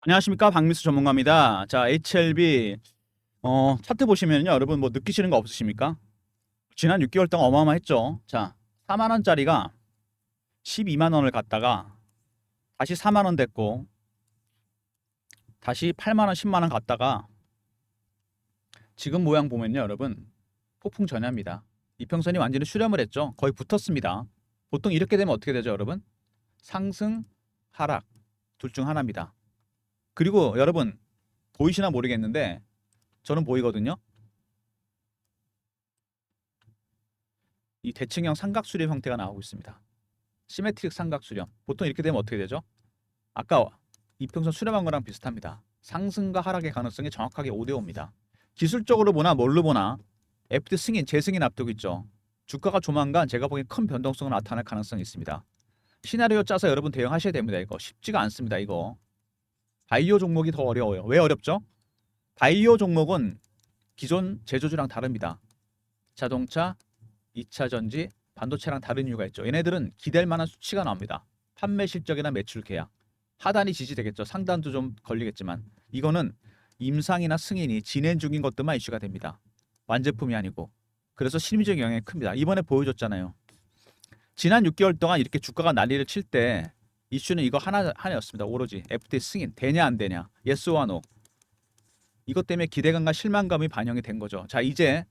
안녕하십니까, 박미수 전문가입니다. 자, HLB 차트 보시면요, 여러분 뭐 느끼시는 거 없으십니까? 지난 6개월 동안 어마어마했죠. 자, 4만 원짜리가 12만 원을 갔다가 다시 4만 원 됐고, 다시 8만 원, 10만 원 갔다가 지금 모양 보면요, 여러분 폭풍 전야입니다. 이평선이 완전히 수렴을 했죠. 거의 붙었습니다. 보통 이렇게 되면 어떻게 되죠, 여러분? 상승, 하락 둘 중 하나입니다. 그리고 여러분 보이시나 모르겠는데 저는 보이거든요. 이 대칭형 삼각수렴 형태가 나오고 있습니다. 시메트릭 삼각수렴. 보통 이렇게 되면 어떻게 되죠? 아까 이평선 수렴한 거랑 비슷합니다. 상승과 하락의 가능성이 정확하게 5대5입니다. 기술적으로 보나 뭘로 보나 FT 승인, 재승인 앞두고 있죠. 주가가 조만간 제가 보기엔 큰 변동성을 나타날 가능성이 있습니다. 시나리오 짜서 여러분 대응하셔야 됩니다. 이거 쉽지가 않습니다. 이거 바이오 종목이 더 어려워요. 왜 어렵죠? 바이오 종목은 기존 제조주랑 다릅니다. 자동차, 2차 전지, 반도체랑 다른 이유가 있죠. 얘네들은 기댈 만한 수치가 나옵니다. 판매 실적이나 매출 계약. 하단이 지지되겠죠. 상단도 좀 걸리겠지만 이거는 임상이나 승인이 진행 중인 것들만 이슈가 됩니다. 완제품이 아니고. 그래서 심리적 영향이 큽니다. 이번에 보여줬잖아요. 지난 6개월 동안 이렇게 주가가 난리를 칠 때 이슈는 이거 하나였습니다. 오로지 FT 승인 되냐 안 되냐. 예스와 노. 이것 때문에 기대감과 실망감이 반영이 된 거죠. 자, 이제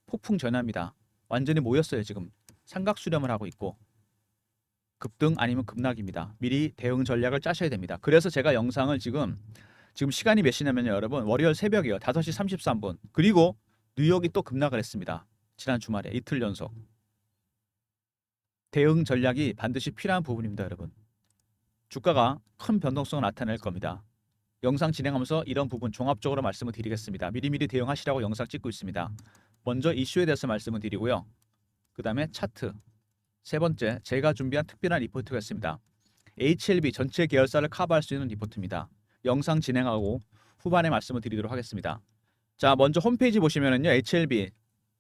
폭풍 전야입니다. 완전히 모였어요. 지금 삼각 수렴을 하고 있고 급등 아니면 급락입니다. 미리 대응 전략을 짜셔야 됩니다. 그래서 제가 영상을 지금 시간이 몇 시냐면요, 여러분 월요일 새벽이요, 5시 33분. 그리고 뉴욕이 또 급락을 했습니다. 지난 주말에 이틀 연속. 대응 전략이 반드시 필요한 부분입니다, 여러분. 주가가 큰 변동성을 나타낼 겁니다. 영상 진행하면서 이런 부분 종합적으로 말씀을 드리겠습니다. 미리미리 대응하시라고 영상 찍고 있습니다. 먼저 이슈에 대해서 말씀을 드리고요. 그 다음에 차트. 세 번째, 제가 준비한 특별한 리포트가 있습니다. HLB 전체 계열사를 커버할 수 있는 리포트입니다. 영상 진행하고 후반에 말씀을 드리도록 하겠습니다. 자, 먼저 홈페이지 보시면은요, HLB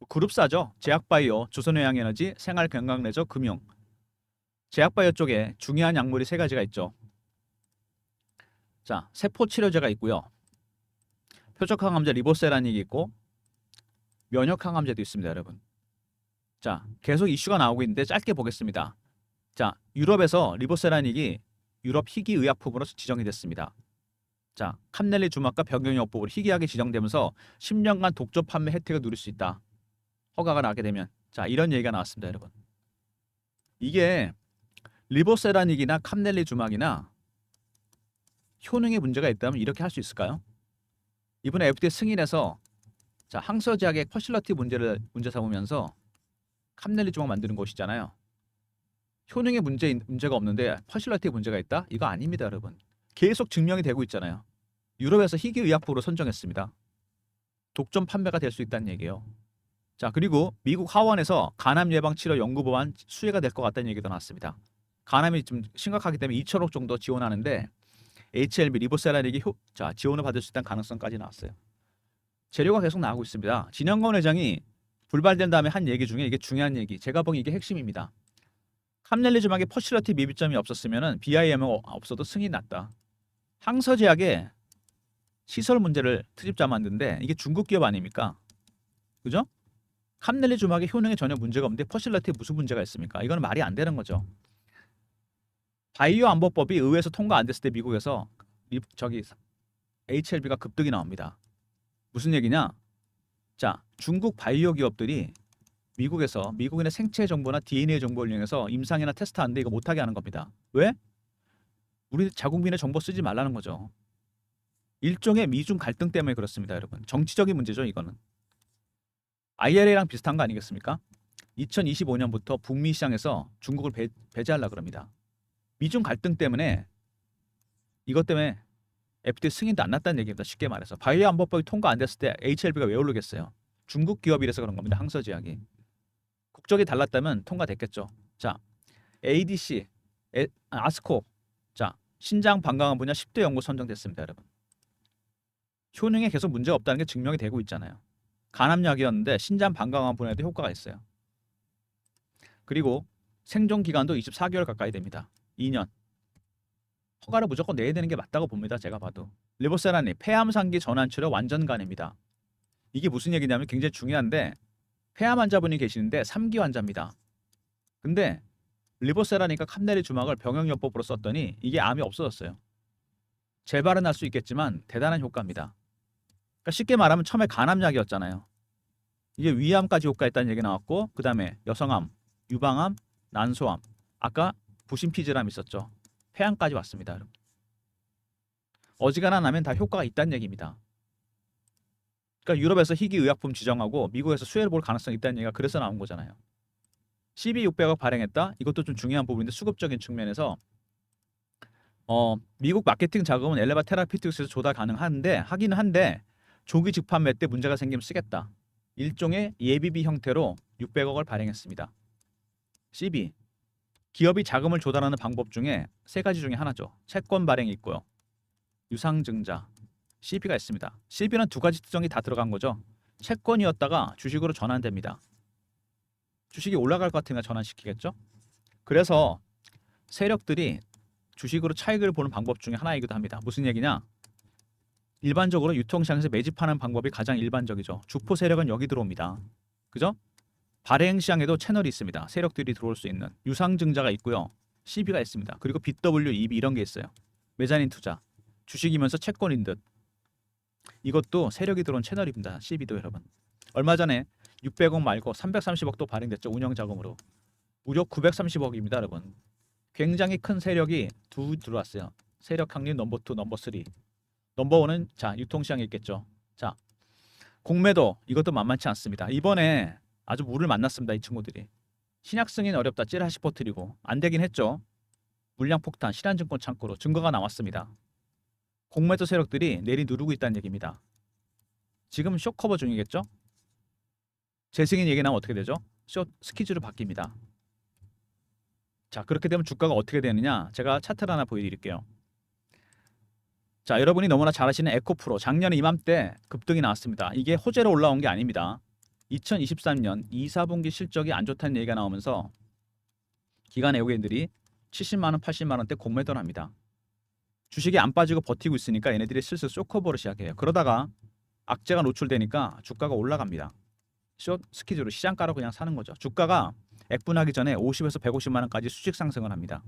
그룹사죠. 제약바이오, 조선해양에너지, 생활건강레저, 금융. 제약바이오 쪽에 중요한 약물이 세 가지가 있죠. 자, 세포치료제가 있고요. 표적항암제 리보세라닉이 있고 면역항암제도 있습니다, 여러분. 자, 계속 이슈가 나오고 있는데 짧게 보겠습니다. 자, 유럽에서 리보세라닉이 유럽 희귀의약품으로 지정이 됐습니다. 자, 캄넬리 주막과 병용요법으로 희귀하게 지정되면서 10년간 독점 판매 혜택을 누릴 수 있다. 허가가 나게 되면. 자, 이런 얘기가 나왔습니다, 여러분. 이게 리보세라닉이나 캄넬리 주막이나 효능에 문제가 있다면 이렇게 할 수 있을까요? 이번에 FDA 승인해서 자, 항서제약의 퍼실러티 문제 삼으면서 캄넬리 주막 만드는 곳이잖아요. 효능에 문제가 없는데 퍼실러티에 문제가 있다? 이거 아닙니다, 여러분. 계속 증명이 되고 있잖아요. 유럽에서 희귀의약품으로 선정했습니다. 독점 판매가 될 수 있다는 얘기예요. 자, 그리고 미국 하원에서 간암 예방 치료 연구 법안 수혜가 될 것 같다는 얘기도 나왔습니다. 간암이 좀 심각하기 때문에 2천억 정도 지원하는데 HLB 리보세라닉이 지원을 받을 수 있다는 가능성까지 나왔어요. 재료가 계속 나오고 있습니다. 진영건 회장이 불발된 다음에 한 얘기 중에 이게 중요한 얘기. 제가 보기엔 이게 핵심입니다. 캄넬리즘하게 퍼실러티 미비점이 없었으면 BIM이 없어도 승인이 났다. 항서제약에 시설 문제를 트집자 만드는데 이게 중국 기업 아닙니까? 그죠? 캄넬리즘하게 효능에 전혀 문제가 없는데 퍼실러티에 무슨 문제가 있습니까? 이건 말이 안 되는 거죠. 바이오 안보법이 의회에서 통과 안 됐을 때 미국에서 HLB가 급등이 나옵니다. 무슨 얘기냐? 자, 중국 바이오 기업들이 미국에서 미국인의 생체 정보나 DNA 정보를 이용해서 임상이나 테스트하는데 이거 못하게 하는 겁니다. 왜? 우리 자국민의 정보 쓰지 말라는 거죠. 일종의 미중 갈등 때문에 그렇습니다, 여러분. 정치적인 문제죠, 이거는. IRA랑 비슷한 거 아니겠습니까? 2025년부터 북미 시장에서 중국을 배제하려고 그럽니다. 미중 갈등 때문에 이것 때문에 FTA 승인도 안 났다는 얘기입니다. 쉽게 말해서. 바이오 안보법이 통과 안 됐을 때 HLB가 왜 오르겠어요? 중국 기업이라서 그런 겁니다. 항서제약이. 국적이 달랐다면 통과됐겠죠. 자, ADC, 아스코. 자, 신장 방광암 분야 10대 연구 선정됐습니다, 여러분. 효능에 계속 문제가 없다는 게 증명이 되고 있잖아요. 간암약이었는데 신장 방광암 분야에도 효과가 있어요. 그리고 생존 기간도 24개월 가까이 됩니다. 2년. 허가를 무조건 내야 되는 게 맞다고 봅니다. 제가 봐도. 리보세라니 폐암상기 전환 치료 완전 가능입니다. 이게 무슨 얘기냐면 굉장히 중요한데 폐암 환자분이 계시는데 3기 환자입니다. 근데 리보세라니까 캄넬리 주막을 병역요법으로 썼더니 이게 암이 없어졌어요. 재발은 할 수 있겠지만 대단한 효과입니다. 그러니까 쉽게 말하면 처음에 간암약이었잖아요. 이게 위암까지 효과있다는 얘기 나왔고 그 다음에 여성암, 유방암, 난소암, 아까 부신피질암 있었죠. 폐암까지 왔습니다. 여러분. 어지간한 암엔 다 효과가 있다는 얘기입니다. 그러니까 유럽에서 희귀 의약품 지정하고 미국에서 수혜를 볼 가능성이 있다는 얘기가 그래서 나온 거잖아요. CB600억 발행했다. 이것도 좀 중요한 부분인데 수급적인 측면에서 미국 마케팅 자금은 엘레바 테라피틱스에서 조달 가능한데 하기는 한데 조기 직판매 때 문제가 생기면 쓰겠다. 일종의 예비비 형태로 600억을 발행했습니다. CB 기업이 자금을 조달하는 방법 중에 세 가지 중에 하나죠. 채권 발행이 있고요. 유상증자 CB가 있습니다. CB는 두 가지 특성이 다 들어간 거죠. 채권이었다가 주식으로 전환됩니다. 주식이 올라갈 것 같으면 전환시키겠죠. 그래서 세력들이 주식으로 차익을 보는 방법 중에 하나이기도 합니다. 무슨 얘기냐? 일반적으로 유통시장에서 매집하는 방법이 가장 일반적이죠. 주포 세력은 여기 들어옵니다. 그죠? 발행 시장에도 채널이 있습니다. 세력들이 들어올 수 있는 유상증자가 있고요. CB가 있습니다. 그리고 BW, EB 이런 게 있어요. 메자닌 투자, 주식이면서 채권인 듯. 이것도 세력이 들어온 채널입니다. CB도 여러분. 얼마 전에 600억 말고 330억도 발행됐죠. 운영자금으로. 무려 930억입니다. 여러분. 굉장히 큰 세력이 두 들어왔어요. 세력 확립 넘버 2, 넘버 3. 넘버 1은 자 유통시장에 있겠죠. 자 공매도 이것도 만만치 않습니다. 이번에 아주 물을 만났습니다. 이 친구들이. 신약 승인 어렵다 찌라시 퍼뜨리고 안 되긴 했죠. 물량 폭탄 신한증권 창고로 증거가 나왔습니다. 공매도 세력들이 내리 누르고 있다는 얘기입니다. 지금 쇼 커버 중이겠죠. 재승인 얘기 나오면 어떻게 되죠? 쇼 스키즈로 바뀝니다. 자 그렇게 되면 주가가 어떻게 되느냐 제가 차트를 하나 보여드릴게요. 자 여러분이 너무나 잘 아시는 에코프로 작년에 이맘때 급등이 나왔습니다. 이게 호재로 올라온 게 아닙니다. 2023년 2, 4분기 실적이 안 좋다는 얘기가 나오면서 기관 외국인들이 70만원, 80만원대 공매도를 합니다. 주식이 안 빠지고 버티고 있으니까 얘네들이 슬슬 쇼커버를 시작해요. 그러다가 악재가 노출되니까 주가가 올라갑니다. 숏 스키즈로 시장가로 그냥 사는 거죠. 주가가 액분하기 전에 50에서 150만원까지 수직 상승을 합니다.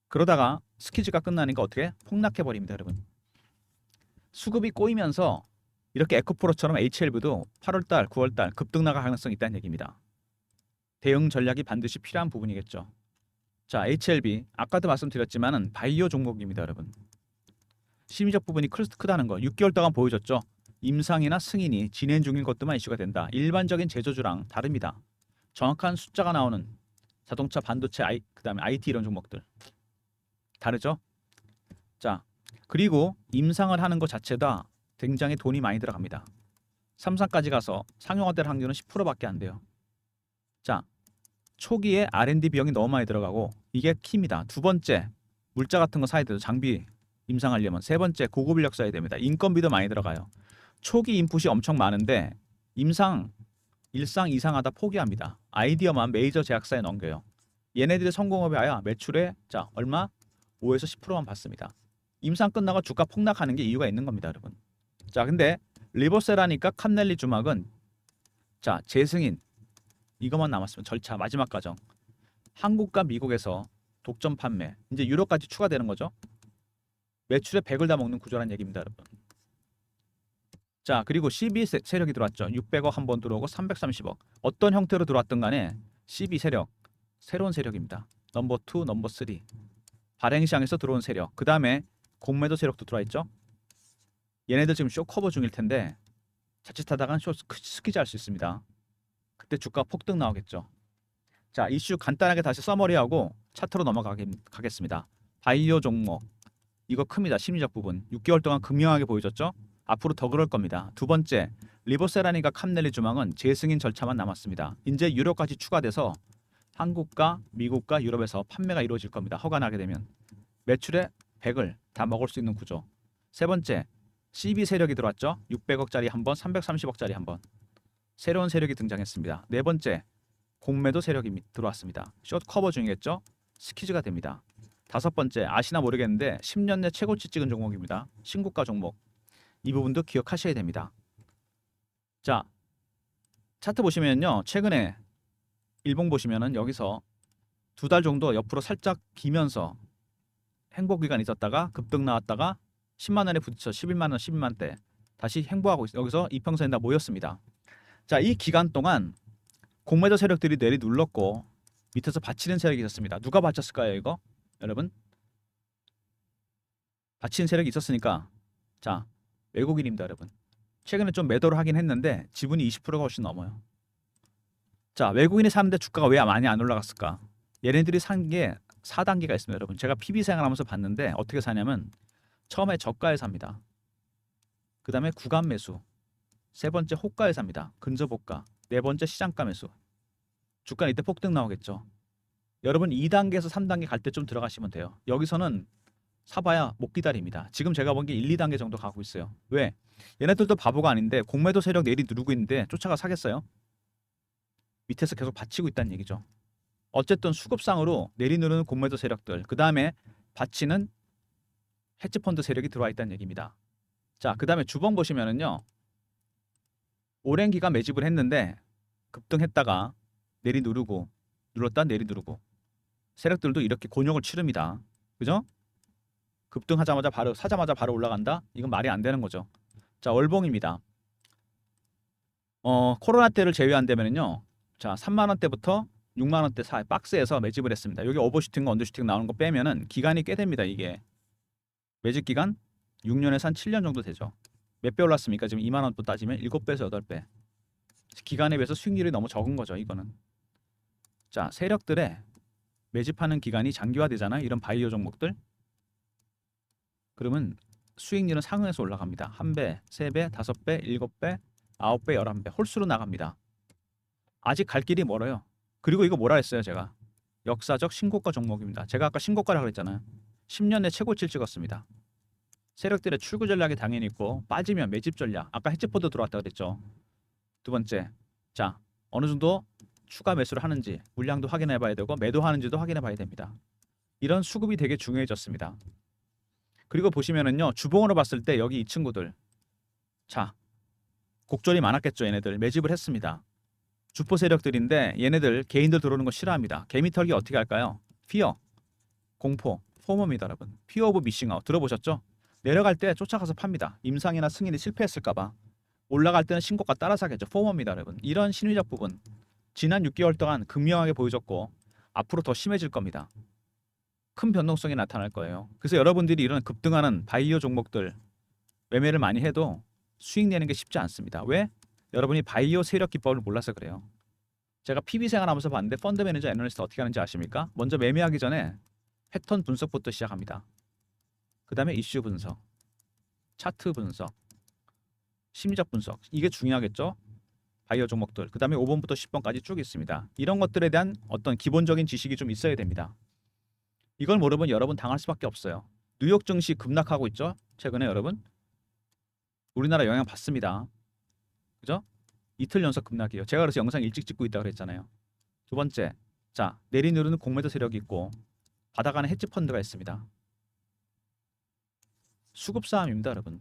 그러다가 스키즈가 끝나니까 어떻게 폭락해버립니다. 여러분. 수급이 꼬이면서 이렇게 에코프로처럼 HLB도 8월달, 9월달 급등 나갈 가능성이 있다는 얘기입니다. 대응 전략이 반드시 필요한 부분이겠죠. 자, HLB 아까도 말씀드렸지만은 바이오 종목입니다. 여러분. 심리적 부분이 크다는 거 6개월 동안 보여줬죠. 임상이나 승인이 진행 중인 것도만 이슈가 된다. 일반적인 제조주랑 다릅니다. 정확한 숫자가 나오는 자동차, 반도체, 그다음에 IT 이런 종목들 다르죠. 자 그리고 임상을 하는 것 자체다 굉장히 돈이 많이 들어갑니다. 3상까지 가서 상용화될 확률은 10%밖에 안 돼요. 자 초기에 R&D 비용이 너무 많이 들어가고 이게 키입니다. 두 번째 물자 같은 거 사야 돼요. 장비 임상하려면. 세 번째 고급 인력 써야 됩니다. 인건비도 많이 들어가요. 초기 인풋이 엄청 많은데 임상 1상 2상하다 포기합니다. 아이디어만 메이저 제약사에 넘겨요. 얘네들의 성공업이 아야 매출에 자 얼마? 5에서 10%만 받습니다. 임상 끝나고 주가 폭락하는 게 이유가 있는 겁니다. 여러분. 자 근데 리보세라니까 캄넬리 주막은 자 재승인 이것만 남았으면 절차 마지막 과정 한국과 미국에서 독점 판매 이제 유럽까지 추가되는 거죠. 매출에 100을 다 먹는 구조란 얘기입니다. 여러분. 자 그리고 CB 세력이 들어왔죠. 600억 한 번 들어오고 330억 어떤 형태로 들어왔든 간에 CB 세력 새로운 세력입니다. 넘버 2, 넘버 3 발행시장에서 들어온 세력 그 다음에 공매도 세력도 들어와 있죠. 얘네들 지금 쇼 커버 중일 텐데 자칫하다간 쇼 스키즈 할 수 있습니다. 그때 주가 폭등 나오겠죠. 자 이슈 간단하게 다시 서머리하고 차트로 넘어가겠습니다. 바이오 종목 이거 큽니다. 심리적 부분 6개월 동안 극명하게 보여줬죠. 앞으로 더 그럴 겁니다. 두 번째 리보세라니까 캄넬리 주망은 재승인 절차만 남았습니다. 이제 유럽까지 추가돼서 한국과 미국과 유럽에서 판매가 이루어질 겁니다. 허가 나게 되면 매출의 100을 다 먹을 수 있는 구조. 세 번째 CB 세력이 들어왔죠. 600억짜리 한 번, 330억짜리 한 번. 새로운 세력이 등장했습니다. 네 번째 공매도 세력이 들어왔습니다. 숏 커버 중이겠죠. 스키즈가 됩니다. 다섯 번째, 아시나 모르겠는데 10년 내 최고치 찍은 종목입니다. 신고가 종목. 이 부분도 기억하셔야 됩니다. 자, 차트 보시면요. 최근에 일봉 보시면은 여기서 두 달 정도 옆으로 살짝 기면서 행보 기간 있었다가 급등 나왔다가 10만 원에 부딪혀 11만 원, 12만 대 다시 행보하고 여기서 이평선에 다 모였습니다. 자, 이 기간 동안 공매도 세력들이 내리 눌렀고 밑에서 받치는 세력이 있었습니다. 누가 받쳤을까요, 이거? 여러분? 받치는 세력이 있었으니까 자, 외국인입니다, 여러분. 최근에 좀 매도를 하긴 했는데 지분이 20%가 훨씬 넘어요. 자, 외국인이 사는데 주가가 왜 많이 안 올라갔을까? 얘네들이 산 게 4단계가 있습니다, 여러분. 제가 PB 생활하면서 봤는데 어떻게 사냐면 처음에 저가에 삽니다. 그 다음에 구간 매수. 세 번째 호가에 삽니다. 근접 호가. 네 번째 시장가 매수. 주가는 이때 폭등 나오겠죠. 여러분 2단계에서 3단계 갈 때 좀 들어가시면 돼요. 여기서는 사봐야 못 기다립니다. 지금 제가 본 게 1, 2단계 정도 가고 있어요. 왜? 얘네들도 바보가 아닌데 공매도 세력 내리 누르고 있는데 쫓아가 사겠어요? 밑에서 계속 받치고 있다는 얘기죠. 어쨌든 수급상으로 내리 누르는 공매도 세력들, 그 다음에 받치는 헤지펀드 세력이 들어와 있다는 얘기입니다. 자, 그 다음에 주봉 보시면은요. 오랜 기간 매집을 했는데 급등했다가 내리 누르고 눌렀다 내리 누르고 세력들도 이렇게 곤욕을 치릅니다. 그죠? 급등하자마자 바로 사자마자 바로 올라간다? 이건 말이 안 되는 거죠. 자, 월봉입니다. 코로나 때를 제외한다면요. 자, 3만 원대부터 6만 원대 사이 박스에서 매집을 했습니다. 여기 오버슈팅과 언더슈팅 나오는 거 빼면은 기간이 꽤 됩니다. 이게 매집 기간 6년에서 한 7년 정도 되죠. 몇 배 올랐습니까? 지금 2만 원도 따지면 7배에서 8배. 기간에 비해서 수익률이 너무 적은 거죠. 이거는. 자, 세력들의 매집하는 기간이 장기화되잖아요. 이런 바이오 종목들. 그러면 수익률은 상응해서 올라갑니다. 1배, 3배, 5배, 7배, 9배, 11배 홀수로 나갑니다. 아직 갈 길이 멀어요. 그리고 이거 뭐라 했어요, 제가? 역사적 신고가 종목입니다. 제가 아까 신고가라고 그랬잖아요. 10년 내 최고치를 찍었습니다. 세력들의 출구 전략이 당연히 있고 빠지면 매집 전략. 아까 헤지펀드 들어왔다 그랬죠. 두 번째, 자, 어느 정도 추가 매수를 하는지 물량도 확인해 봐야 되고 매도하는지도 확인해 봐야 됩니다. 이런 수급이 되게 중요해졌습니다. 그리고 보시면은요, 주봉으로 봤을 때 여기 이 친구들, 자, 곡절이 많았겠죠. 얘네들 매집을 했습니다. 주포 세력들인데 얘네들 개인들 들어오는 거 싫어합니다. 개미 털기 어떻게 할까요? 피어, 공포, 포모입니다, 여러분. 피어 오브 미싱 아웃 들어보셨죠? 내려갈 때 쫓아가서 팝니다. 임상이나 승인이 실패했을까봐. 올라갈 때는 신고가 따라 사겠죠. 포모입니다, 여러분. 이런 심리적 부분 지난 6개월 동안 극명하게 보여줬고 앞으로 더 심해질 겁니다. 큰 변동성이 나타날 거예요. 그래서 여러분들이 이런 급등하는 바이오 종목들 매매를 많이 해도 수익 내는 게 쉽지 않습니다. 왜? 여러분이 바이오 세력 기법을 몰라서 그래요. 제가 PB 생활하면서 봤는데 펀드 매니저 애널리스트 어떻게 하는지 아십니까? 먼저 매매하기 전에 패턴 분석부터 시작합니다. 그 다음에 이슈 분석, 차트 분석, 심리적 분석. 이게 중요하겠죠? 바이오 종목들. 그 다음에 5번부터 10번까지 쭉 있습니다. 이런 것들에 대한 어떤 기본적인 지식이 좀 있어야 됩니다. 이걸 모르면 여러분 당할 수밖에 없어요. 뉴욕 증시 급락하고 있죠? 최근에 여러분. 우리나라 영향 받습니다. 그죠? 이틀 연속 급락이에요. 제가 그래서 영상 일찍 찍고 있다고 그랬잖아요. 두 번째, 자, 내리누르는 공매도 세력이 있고 받아가는 헤지펀드가 있습니다. 수급 싸움입니다, 여러분.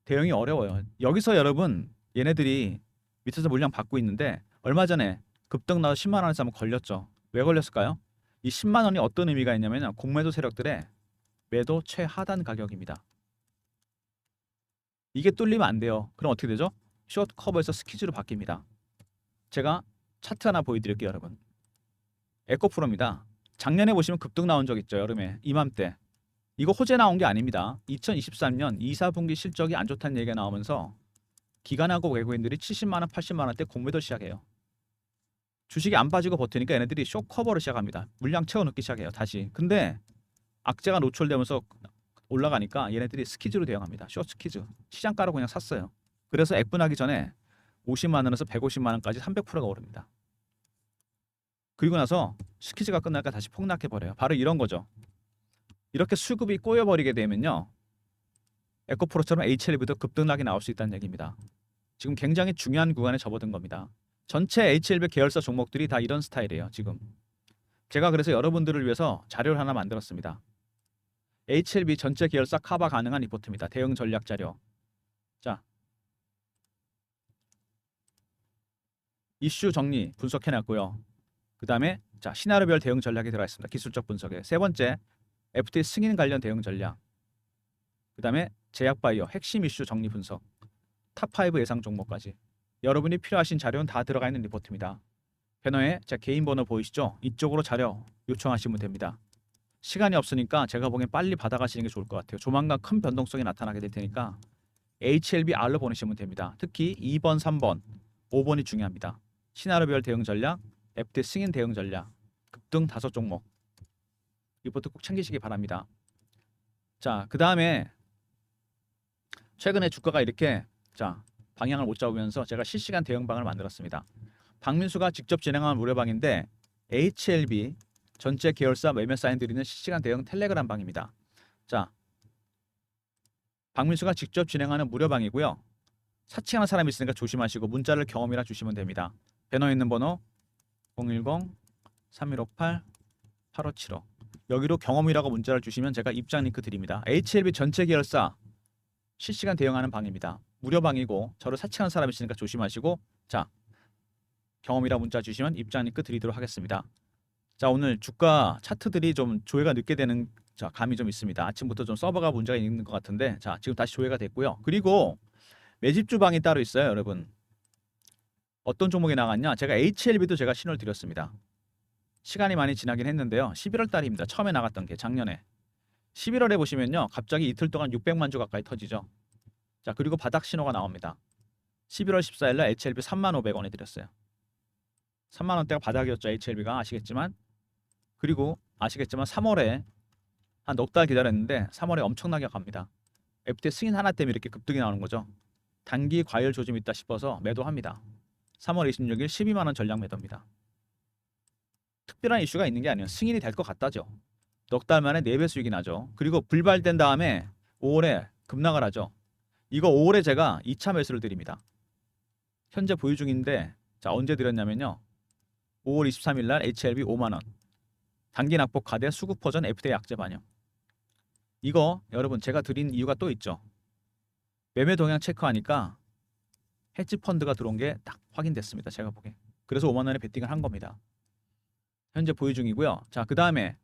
대응이 어려워요. 여기서 여러분 얘네들이 밑에서 물량 받고 있는데 얼마 전에 급등 나서 10만 원에서 한번 걸렸죠. 왜 걸렸을까요? 이 10만 원이 어떤 의미가 있냐면 공매도 세력들의 매도 최하단 가격입니다. 이게 뚫리면 안 돼요. 그럼 어떻게 되죠? 숏 커버에서 스키즈로 바뀝니다. 제가 차트 하나 보여드릴게요, 여러분. 에코프로입니다. 작년에 보시면 급등 나온 적 있죠, 여름에 이맘때. 이거 호재 나온 게 아닙니다. 2023년 2, 4분기 실적이 안 좋다는 얘기가 나오면서 기관하고 외국인들이 70만 원, 80만 원대 공매도 시작해요. 주식이 안 빠지고 버티니까 얘네들이 숏 커버를 시작합니다. 물량 채워넣기 시작해요, 다시. 근데 악재가 노출되면서 올라가니까 얘네들이 스키즈로 대응합니다. 숏 스키즈. 시장가로 그냥 샀어요. 그래서 액분하기 전에 50만 원에서 150만 원까지 300%가 오릅니다. 그리고 나서 스키즈가 끝나니까 다시 폭락해 버려요. 바로 이런 거죠. 이렇게 수급이 꼬여버리게 되면요, 에코프로처럼 HLB도 급등락이 나올 수 있다는 얘기입니다. 지금 굉장히 중요한 구간에 접어든 겁니다. 전체 HLB 계열사 종목들이 다 이런 스타일이에요. 지금 제가 그래서 여러분들을 위해서 자료를 하나 만들었습니다. HLB 전체 계열사 커버 가능한 리포트입니다. 대응 전략 자료. 자, 이슈 정리 분석해놨고요. 그 다음에 자 시나리오별 대응 전략이 들어가 있습니다. 기술적 분석에 세 번째 FTA 승인 관련 대응 전략. 그 다음에 제약 바이오 핵심 이슈 정리 분석. 탑5 예상 종목까지. 여러분이 필요하신 자료는 다 들어가 있는 리포트입니다. 배너에 제 개인 번호 보이시죠? 이쪽으로 자료 요청하시면 됩니다. 시간이 없으니까 제가 보기엔 빨리 받아가시는 게 좋을 것 같아요. 조만간 큰 변동성이 나타나게 될 테니까 HLBR로 보내시면 됩니다. 특히 2번, 3번, 5번이 중요합니다. 시나리오별 대응 전략, FT 승인 대응 전략, 급등 5종목 리포트 꼭 챙기시기 바랍니다. 자, 그 다음에 최근에 주가가 이렇게 자 방향을 못 잡으면서 제가 실시간 대응방을 만들었습니다. 박민수가 직접 진행한 무료방인데 HLB 전체 계열사 매매 사인 드리는 실시간 대응 텔레그램 방입니다. 자, 박민수가 직접 진행하는 무료방이고요. 사칭하는 사람이 있으니까 조심하시고 문자를 경험이라 주시면 됩니다. 배너에 있는 번호 010-3158-8575 여기로 경험이라고 문자를 주시면 제가 입장 링크 드립니다. HLB 전체 계열사 실시간 대응하는 방입니다. 무료방이고 저를 사칭하는 사람이 있으니까 조심하시고 자 경험이라 문자 주시면 입장 링크 드리도록 하겠습니다. 자 오늘 주가 차트들이 좀 조회가 늦게 되는 자 감이 좀 있습니다. 아침부터 좀 서버가 문제가 있는 것 같은데 자 지금 다시 조회가 됐고요. 그리고 매집주 방이 따로 있어요, 여러분. 어떤 종목이 나갔냐? 제가 HLB도 제가 신호를 드렸습니다. 시간이 많이 지나긴 했는데요. 11월 달입니다. 처음에 나갔던 게 작년에 11월에 보시면요. 갑자기 이틀 동안 600만 주 가까이 터지죠. 자 그리고 바닥 신호가 나옵니다. 11월 14일 날 HLB 35,500원에 드렸어요. 3만 원대가 바닥이었죠. HLB가 아시겠지만 그리고 아시겠지만 3월에 한 넉 달 기다렸는데 3월에 엄청나게 갑니다. FT 승인 하나 때문에 이렇게 급등이 나오는 거죠. 단기 과열 조짐이 있다 싶어서 매도합니다. 3월 26일 12만 원 전량 매도입니다. 특별한 이슈가 있는 게 아니에요. 승인이 될 것 같다죠. 넉 달 만에 4배 수익이 나죠. 그리고 불발된 다음에 5월에 급락을 하죠. 이거 5월에 제가 2차 매수를 드립니다. 현재 보유 중인데 자 언제 드렸냐면요. 5월 23일 날 HLB 5만 원. 단기 낙폭 가대 수급 버전 FTA 약재 반영. 이거 여러분 제가 드린 이유가 또 있죠. 매매 동향 체크하니까 헤지 펀드가 들어온 게 딱 확인됐습니다. 제가 보기에. 그래서 5만 원에 베팅을 한 겁니다. 현재 보유 중이고요. 자, 그 다음에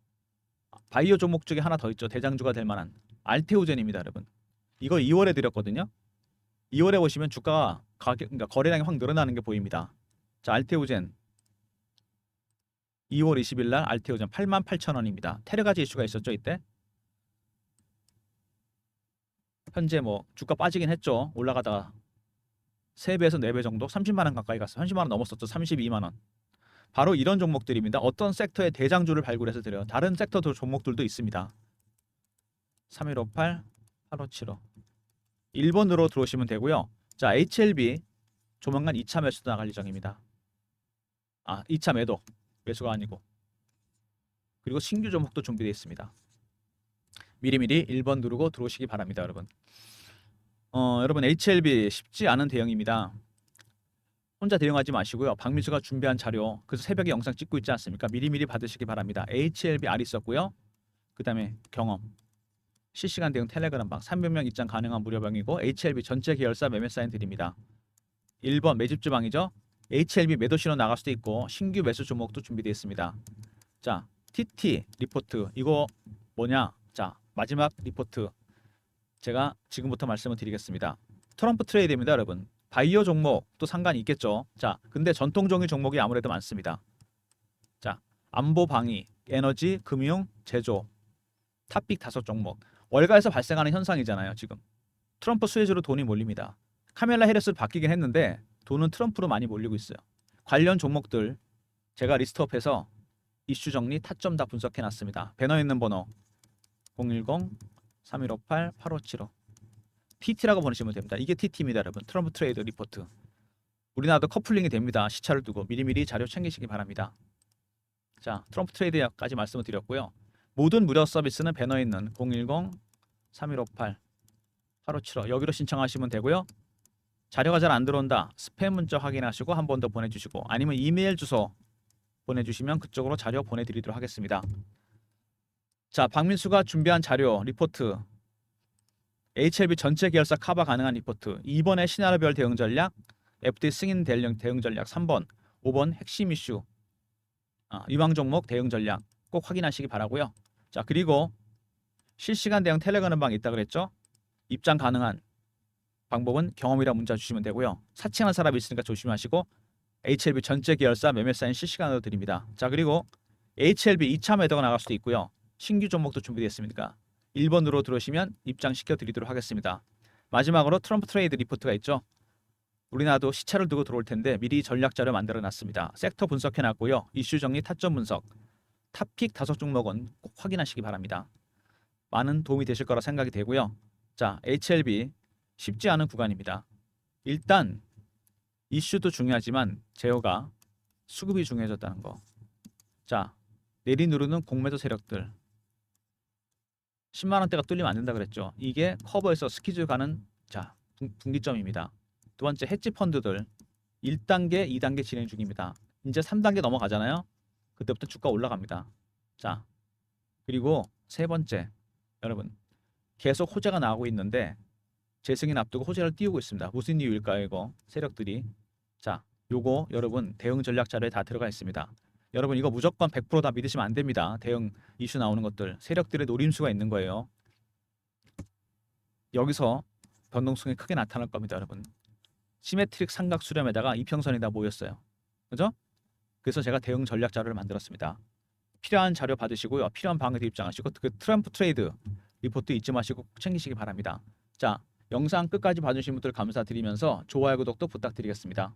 바이오 종목 중에 하나 더 있죠. 대장주가 될 만한 알테오젠입니다, 여러분. 이거 2월에 드렸거든요. 2월에 보시면 주가가 그러니까 거래량이 확 늘어나는 게 보입니다. 자, 알테오젠 2월 20일 날 알테오젠 88,000원입니다. 테레가지 이슈가 있었죠, 이때. 현재 뭐 주가 빠지긴 했죠. 올라가다가 3배에서 4배 정도 30만 원 가까이 갔어요. 30만 원 넘었었죠. 32만 원. 바로 이런 종목들입니다. 어떤 섹터의 대장주를 발굴해서 드려요. 다른 섹터 종목들도 있습니다. 3158, 8575. 1번으로 들어오시면 되고요. 자, HLB 조만간 2차 매수도 나갈 예정입니다. 아, 2차 매도. 매수가 아니고. 그리고 신규 종목도 준비되어 있습니다. 미리미리 1번 누르고 들어오시기 바랍니다, 여러분. 여러분 HLB 쉽지 않은 대응입니다. 혼자 대응하지 마시고요. 박민수가 준비한 자료, 그래서 새벽에 영상 찍고 있지 않습니까? 미리미리 받으시기 바랍니다. HLB R 있었고요. 그 다음에 경험, 실시간 대응 텔레그램 방, 300명 입장 가능한 무료방이고 HLB 전체 계열사 매매 사인 드립니다. 1번 매집주 방이죠. HLB 매도 신호 나갈 수도 있고 신규 매수 종목도 준비되어 있습니다. 자, TT 리포트 이거 뭐냐? 자, 마지막 리포트 제가 지금부터 말씀을 드리겠습니다. 트럼프 트레이드입니다, 여러분. 바이오 종목도 상관이 있겠죠. 자, 근데 전통 종이 종목이 아무래도 많습니다. 자, 안보 방위, 에너지, 금융, 제조, 탑픽 5종목. 월가에서 발생하는 현상이잖아요, 지금. 트럼프 수혜주로 돈이 몰립니다. 카멜라 해리스로 바뀌긴 했는데 돈은 트럼프로 많이 몰리고 있어요. 관련 종목들 제가 리스트업해서 이슈 정리, 타점 다 분석해 놨습니다. 배너에 있는 번호 010-3158-8575 TT라고 보내시면 됩니다. 이게 TT입니다, 여러분. 트럼프 트레이드 리포트. 우리나라도 커플링이 됩니다. 시차를 두고 미리미리 자료 챙기시기 바랍니다. 자, 트럼프 트레이드까지 말씀을 드렸고요. 모든 무료 서비스는 배너에 있는 010-3158-8575 여기로 신청하시면 되고요. 자료가 잘 안 들어온다. 스팸 문자 확인하시고 한 번 더 보내주시고 아니면 이메일 주소 보내주시면 그쪽으로 자료 보내드리도록 하겠습니다. 자, 박민수가 준비한 자료 리포트. HLB 전체 계열사 커버 가능한 리포트. 2번의 시나리오별 대응 전략, FD 승인 대응 전략 3번, 5번 핵심 이슈, 유망 종목 대응 전략 꼭 확인하시기 바라고요. 자, 그리고 실시간 대응 텔레그램 방이 있다 그랬죠? 입장 가능한 방법은 경험이라 문자 주시면 되고요. 사칭한 사람이 있으니까 조심하시고 HLB 전체 계열사 매매 사인 실시간으로 드립니다. 자, 그리고 HLB 2차 매도가 나갈 수도 있고요. 신규 종목도 준비되어 있습니까? 1번으로 들어오시면 입장시켜 드리도록 하겠습니다. 마지막으로 트럼프 트레이드 리포트가 있죠. 우리나라도 시차를 두고 들어올 텐데 미리 전략 자료 만들어 놨습니다. 섹터 분석해 놨고요. 이슈 정리, 타점 분석, 탑픽 5종목은 꼭 확인하시기 바랍니다. 많은 도움이 되실 거라 생각이 되고요. 자, HLB 쉽지 않은 구간입니다. 일단 이슈도 중요하지만 제어가 수급이 중요해졌다는 거. 자, 내리누르는 공매도 세력들 10만 원대가 뚫리면 안 된다 그랬죠. 이게 커버에서 스키즈 가는 자 분기점입니다. 두 번째 헤지 펀드들 1단계, 2단계 진행 중입니다. 이제 3단계 넘어가잖아요. 그때부터 주가 올라갑니다. 자, 그리고 세 번째 여러분 계속 호재가 나오고 있는데 재승인 앞두고 호재를 띄우고 있습니다. 무슨 이유일까요? 이거 세력들이. 자, 요거 여러분 대응 전략 자료에 다 들어가 있습니다. 여러분 이거 무조건 100% 다 믿으시면 안 됩니다. 대응 이슈 나오는 것들 세력들의 노림수가 있는 거예요. 여기서 변동성이 크게 나타날 겁니다. 여러분 시메트릭 삼각 수렴에다가 이평선이 다 모였어요. 그죠? 그래서 제가 대응 전략 자료를 만들었습니다. 필요한 자료 받으시고요. 필요한 방에도 입장하시고 그 트럼프 트레이드 리포트 잊지 마시고 꼭 챙기시기 바랍니다. 자, 영상 끝까지 봐주신 분들 감사드리면서 좋아요 구독도 부탁드리겠습니다.